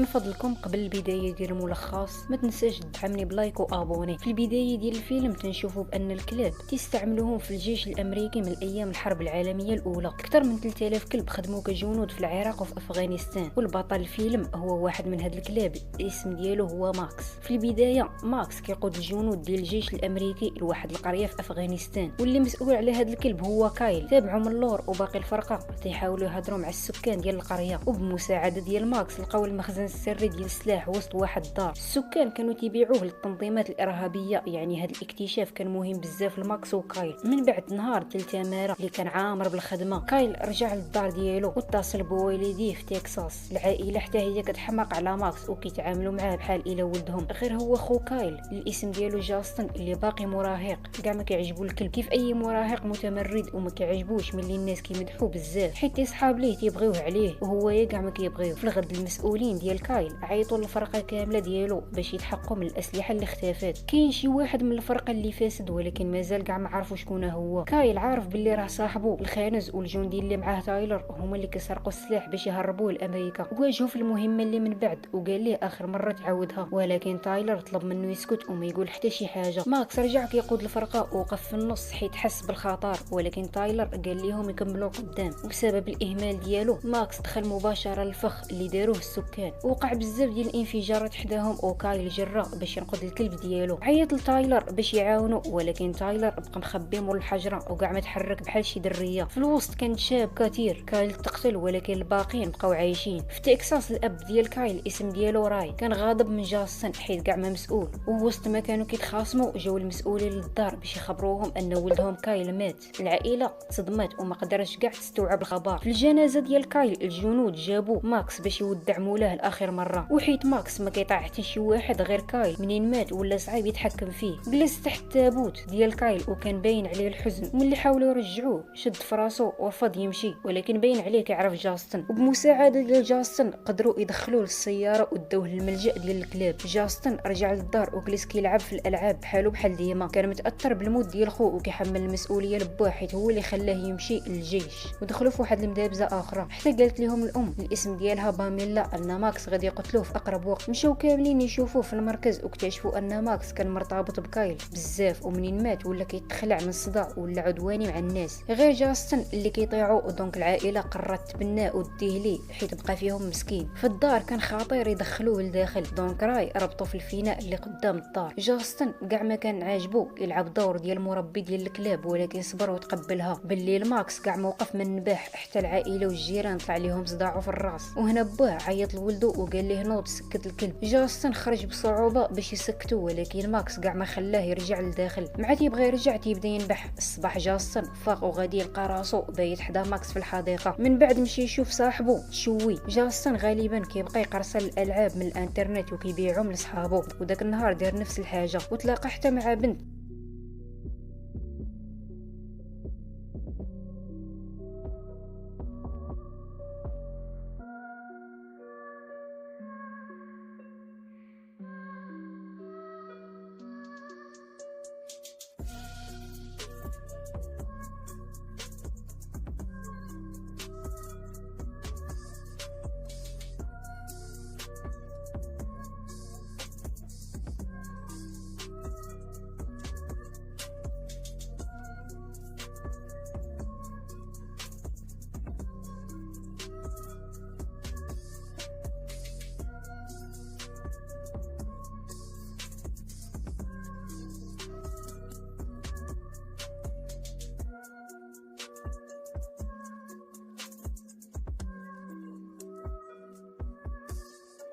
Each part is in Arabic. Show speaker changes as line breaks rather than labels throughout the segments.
من فضلكم قبل البدايه ديال الملخص ما تنساش تدعمني بلايك وابوني. في البدايه ديال الفيلم تنشوفوا بان الكلاب تستعملوهم في الجيش الامريكي من ايام الحرب العالميه الاولى. اكثر من 3000 كلب خدموا كجنود في العراق وفي افغانستان، والبطل الفيلم هو واحد من هاد الكلاب الاسم ديالو هو ماكس. في البدايه ماكس كيقود الجنود ديال الجيش الامريكي لواحد القريه في افغانستان، واللي مسؤول على هاد الكلب هو كايل. تابعوا من اللور وباقي الفرقه تيحاولوا يهضروا مع السكان ديال القريه، وبمساعده ديال ماكس لقاو المخزن السري ديال السلاح وسط واحد الدار. السكان كانوا تيبيعوه للتنظيمات الارهابيه، يعني هاد الاكتشاف كان مهم بزاف لماكس وكايل. من بعد نهار ديال التماره اللي كان عامر بالخدمه، كايل رجع للدار ديالو واتصل بوالديه في تكساس. العائله حتى هي كتحماق على ماكس وكيتعاملوا معاه بحال الى ولدهم، غير هو خو كايل الاسم ديالو جاستن اللي باقي مراهق. كاع ما كيعجبو الكلب كيف اي مراهق متمرد، وما كيعجبوش ملي الناس كيمدحوه بزاف حيت اصحاب ليه تيبغيوه عليه وهو كاع ما كيبغيوه. في الغد المسؤولين ديال كايل عيطوا للفرقه كامله ديالو باش يتحققوا من الاسلحه اللي اختفات. كاين شي واحد من الفرقه اللي فاسد ولكن مازال كاع ما عرفوا شكون هو. كايل عارف باللي راه صاحبه الخانز والجندي اللي معاه تايلر هما اللي كيسرقوا السلاح باش يهربوه لامريكا. واجهوا في المهمه اللي من بعد وقال ليه اخر مره تعاودها، ولكن تايلر طلب منه يسكت وما يقول حتى شي حاجه. ماكس رجع كيقود الفرقه ووقف في النص حيت حس بالخطر، ولكن تايلر قال ليهم يكملوا قدام. وبسبب الاهمال ديالو ماكس دخل مباشره للفخ اللي داروه السكان. وقع بزاف ديال الانفجارات حداهم وكايل جرى باش ينقذ الكلب ديالو. عيط لتايلر باش يعاونو، ولكن تايلر بقى مخبي مول الحجره وكاع ما تحرك بحال شي دريه. في الوسط كانت شاب كثير. كايل تقتل ولكن الباقيين بقاو عايشين. في تكساس الاب ديال كايل اسم ديالو راي كان غاضب من جاستن حيت كاع ما مسؤول، ووسط ما كانوا كيتخاصموا جاو المسؤولين للدار باش يخبروهم ان ولدهم كايل مات. العائله صدمت وما قدرتش كاع تستوعب الخبر. في الجنازه ديال كايل الجنود جابوا ماكس باش يودع مولاه لاخر مره، وحيت ماكس ما كيطيع حتى شي واحد غير كايل منين مات ولا صعيب يتحكم فيه. جلس تحت التابوت ديال كايل وكان باين عليه الحزن. ملي حاولوا يرجعوه شد في راسو ورفض يمشي، ولكن باين عليه كيعرف جاستن. وبمساعده ديال جاستن قدروا يدخلوه للسياره وداوه للملجا ديال الكلاب. جاستن رجع للدار وجلس كيلعب في الالعاب بحالو بحال ديما. كان متاثر بالموت ديال خو وكيحمل المسؤوليه لباه حيت هو اللي خلاه يمشي للجيش. ودخلوا في واحد المدابزه اخرى حتى قالت لهم الام الاسم ديالها باميلا ان ماكس غادي يقتلوه في اقرب وقت. مشاو كاملين يشوفوه في المركز واكتشفوا ان ماكس كان مرتبط بكايل بزاف، ومنين مات ولا كيتخلع من الصداع ولا عدواني مع الناس. غير جاستن اللي كيطيعوا، دونك العائله قررت تبناه وديه ليه حيت بقى فيهم مسكين. في الدار كان خطير يدخلوه لداخل، دونك راي ربطوا في الفناء اللي قدام الدار. جاستن كاع ما كان عاجبو يلعب دور ديال مربي ديال الكلاب، ولكن صبر وتقبلها. بالليل ماكس كاع موقف من نباح حتى العائله والجيران طلع ليهم صداعو في الراس، وهنا باه عيط لولدو وقال ليه نوض سكت الكلب. جاستن خرج بصعوبه باش يسكتو، ولكن ماكس كاع ما خلاه يرجع لداخل. مع تيبغي يرجع تيبدا ينبح. الصباح جاستن فاق وغادي يلقى راسو بايت حدا ماكس في الحديقه. من بعد مشي يشوف صاحبو شوي. جاستن غالبا كيبقى يقرص الالعاب من الانترنت وكيبيعهم لصحابو، وداك النهار دار نفس الحاجه وتلاقى حتى مع بنت.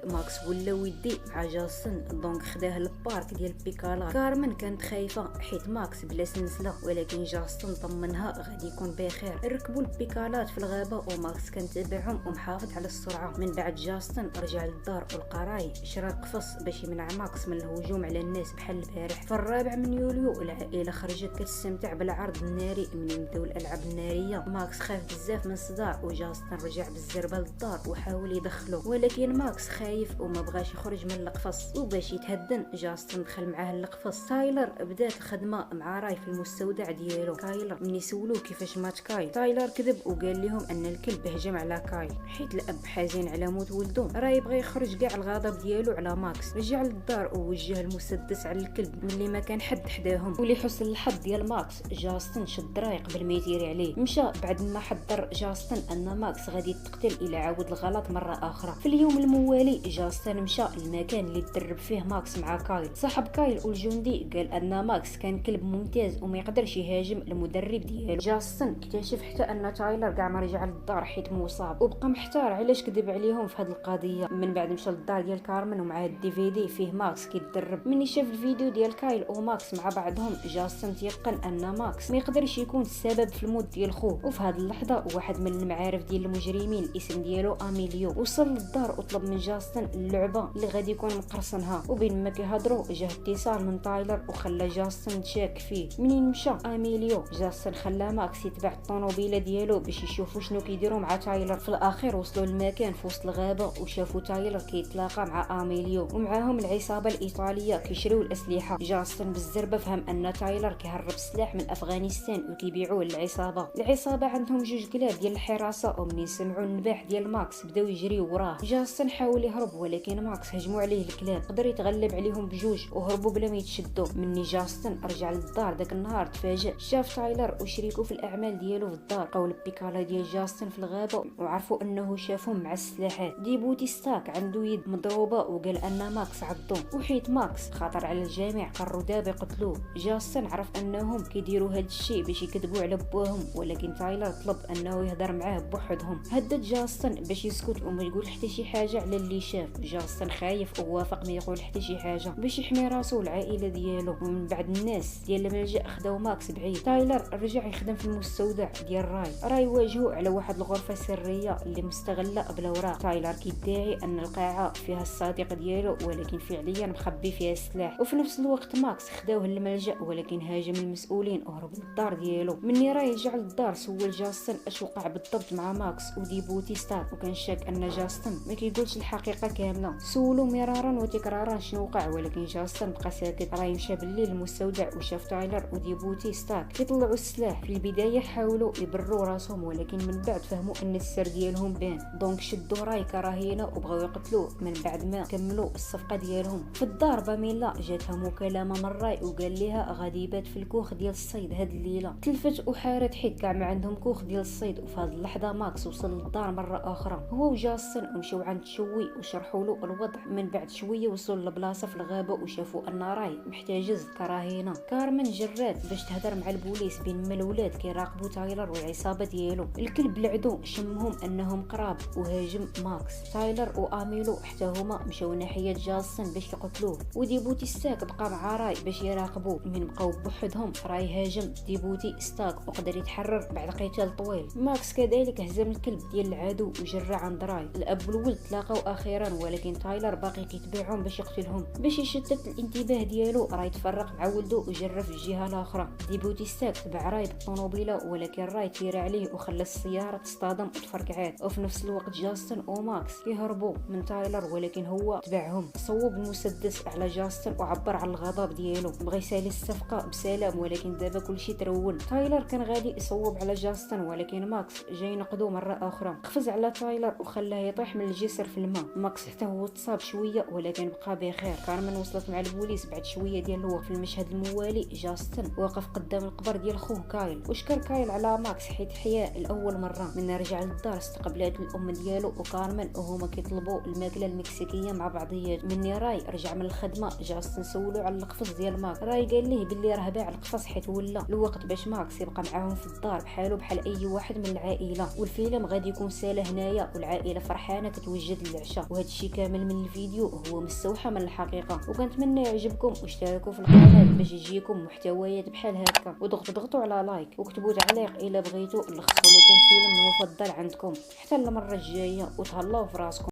ماكس ولا ودي مع جاستن، دونك خداه للبارك ديال بيكالا. كارمن كانت خايفه حيت ماكس بلا سلسله، ولكن جاستن طمنها غادي يكون بخير. ركبوا البيكالات في الغابه وماكس كان تابعهم ومحافظ على السرعه. من بعد جاستن رجع للدار والقراي شرا قفص باش يمنع ماكس من الهجوم على الناس بحال البارح. في 4 من يوليو العائله خرجت كتستمتع بالعرض الناري. من بداو الالعاب الناريه ماكس خاف بزاف من الصداع، وجاستن رجع بالزربه للدار وحاول يدخله، ولكن ماكس خاف خايف وما بغاش يخرج من القفص، وباش يتهدن جاستن دخل معاه للقفص. تايلر بدات الخدمه مع راي في المستودع ديالو. كايلر ملي سولوه كيفاش مات كايل، تايلر كذب وقال لهم ان الكلب هجم على كايل، حيت الاب حزين على موت ولده. راي بغى يخرج كاع الغضب ديالو على ماكس. رجع للدار ووجه المسدس على الكلب ملي ما كان حد حداهم. ولحسن الحظ ديال ماكس جاستن شد راي قبل ما يتيري عليه. مشى بعد ما حضر جاستن ان ماكس غادي يتقتل الى عاود الغلط مره اخرى. في اليوم الموالي جاستن مشى المكان اللي تدرب فيه ماكس مع كايل. صاحب كايل والجندي قال ان ماكس كان كلب ممتاز وما يقدرش يهاجم المدرب ديالو. جاستن اكتشف حتى ان تايلر كاع ما رجع للدار حيت مصاب، وبقى محتار علاش كذب عليهم في هذه القضيه. من بعد مشى للدار ديال كارمن ومعاه الدي في دي فيه ماكس كيتدرب. مني شاف الفيديو ديال كايل وماكس مع بعضهم جاستن تيقن ان ماكس ما يقدرش يكون السبب في الموت ديال خوه. وفي هذه اللحظه واحد من المعارف ديال المجرمين الاسم ديالو اميليو وصل للدار وطلب من جاستن اللعبه اللي غادي يكون مقرصنها. وبين ما كيهضروا جاه اتصال من تايلر وخلى جاستن تشاك فيه. منين مشى اميليو جاستن خلى ماكس يتبع الطوموبيله ديالو باش يشوفوا شنو كيديروا مع تايلر. في الاخير وصلوا للمكان في وسط الغابه وشافوا تايلر كيتلاقى مع اميليو ومعاهم العصابه الايطاليه كيشريو الاسلحه. جاستن بالزربه فهم ان تايلر كيهرب السلاح من افغانستان وكيبيعوه للعصابه. العصابه عندهم جوج كلاب ديال الحراسه ومنين سمعوا النباح ديال ماكس بداو يجريو وراه. جاستن حاول يهرب ولكن ماكس هجموا عليه الكلاب، قدر يتغلب عليهم بجوج وهربوا بلا ما يتشدوا. مني جاستن رجع للدار داك النهار تفاجئ، شاف تايلر وشريكو في الاعمال ديالو في الدار. لقاو البيكالا ديال جاستن في الغابه وعرفوا انه شافهم مع السلاحات. ديبوتي ستاك عنده يد مضروبه وقال ان ماكس عضو، وحيت ماكس خطر على الجميع قرروا دابا يقتلوه. جاستن عرف انهم كيديروا هاد الشيء باش يكذبوا على بوهم، ولكن تايلر طلب انه يهضر معاه بوحدهم. هدد جاستن باش يسكت وما يقول حتى شي حاجه على اللي شاف. جاستن خايف ووافق ما يقول حتى شي حاجه باش يحمي راسو والعائله ديالو. ومن بعد الناس ديال الملجأ خداو ماكس بعيد. تايلر رجع يخدم في المستودع ديال راي واجهو على واحد الغرفه سريه اللي مستغله بالاوراق. تايلر كيدعي ان القاعه فيها الصديق ديالو ولكن فعليا مخبي فيها السلاح. وفي نفس الوقت ماكس خداوه للملجأ ولكن هاجم المسؤولين وهرب للدار ديالو. مني راي رجع للدار سول جاستن اش وقع بالضبط مع ماكس وديبوتي ستاك، وكان شاك ان جاستن ما كيقولش الحقيقه كامله. سولو مرارا وتكرارا شنو وقع ولكن جاستن بقى ساكت. راي مشى بالليل للمستودع وشاف تايلر وديبوتي ستاك كيطلعوا السلاح. في البدايه حاولوا يبروا راسهم ولكن من بعد فهموا ان السر ديالهم بان، دونك شدوا راي كرهينه وبغاو يقتلوه. من بعد ما كملوا الصفقه ديالهم في الدار باميلا جاتها مكالمه من راي وقال لها غادي يبات في الكوخ ديال الصيد هاد الليله. تلفت وحارت حيت كاع ما عندهم كوخ ديال الصيد. وفي هاد اللحظه ماكس وصل للدار مره اخرى هو وجاستن ومشاو عند شوي وشرحوا له الوضع. من بعد شويه وصلوا لبلاصه في الغابه وشافوا ان راي محتاج كراهينه. كارمن جرات باش تهدر مع البوليس بينما الاولاد كيراقبوا تايلر والعصابه ديالو. الكلب العدو شمهم انهم قراب وهاجم ماكس. تايلر واميلو حتى هما مشاو ناحيه جاستن باش يقتلوه، وديبوتي ستاك بقى مع راي باش يراقبوه. من بقاو بوحدهم راي هاجم ديبوتي ستاك وقدر يتحرر بعد قتال طويل. ماكس كذلك هزم الكلب ديال العدو وجرى عند راي. الاب والولد تلاقاو اخيرا ولكن تايلر باقي كيتبعهم باش يقتلهم. باش يشتت الانتباه ديالو راي تفرق مع ولده وجرى في الجهه الاخرى. ديبوتي ستاك تبع راي بالطوموبيله ولكن راي تير عليه وخلى السياره تصطدم وتفرقعات. وفي نفس الوقت جاستن وماكس كيهربوا من تايلر ولكن هو تبعهم. صوب المسدس على جاستن وعبر على الغضب ديالو، بغى يسالي الصفقه بسلام ولكن دابا كلشي ترول. تايلر كان غادي يصوب على جاستن ولكن ماكس جاي نقدو مره اخرى. قفز على تايلر وخلاه يطيح من الجسر في الماء. ماكس حتى هو تصاب شويه ولكن بقى بخير. كارمن وصلت مع البوليس بعد شويه ديال الوقت. في المشهد الموالي جاستن واقف قدام القبر ديال خوه كايل وشكر كايل على ماكس حيت حيا لاول مره. من رجع للدار استقبلات الام ديالو وكارمن وهما كيطلبوا الماكله المكسيكيه مع بعضيات. مني راي رجع من الخدمه جاستن سولو على القفص ديال ماكس. راي قال ليه باللي راه باع القفص حيت ولا الوقت باش ماكس يبقى معاهم في الدار بحالو بحال اي واحد من العائله. والفيلم غادي يكون ساله هنايا والعائله فرحانه كتوجد للعشاء. وهذا الشيء كامل من الفيديو هو مستوحى من الحقيقه، وكنتمنى يعجبكم واشتركوا في القناه باش يجيكم محتويات بحال هكا، وضغطوا على لايك وكتبوا تعليق الا بغيتوا نلخصوا لكم فيلم المفضل عندكم. حتى المره الجايه وتهلاو في راسكم.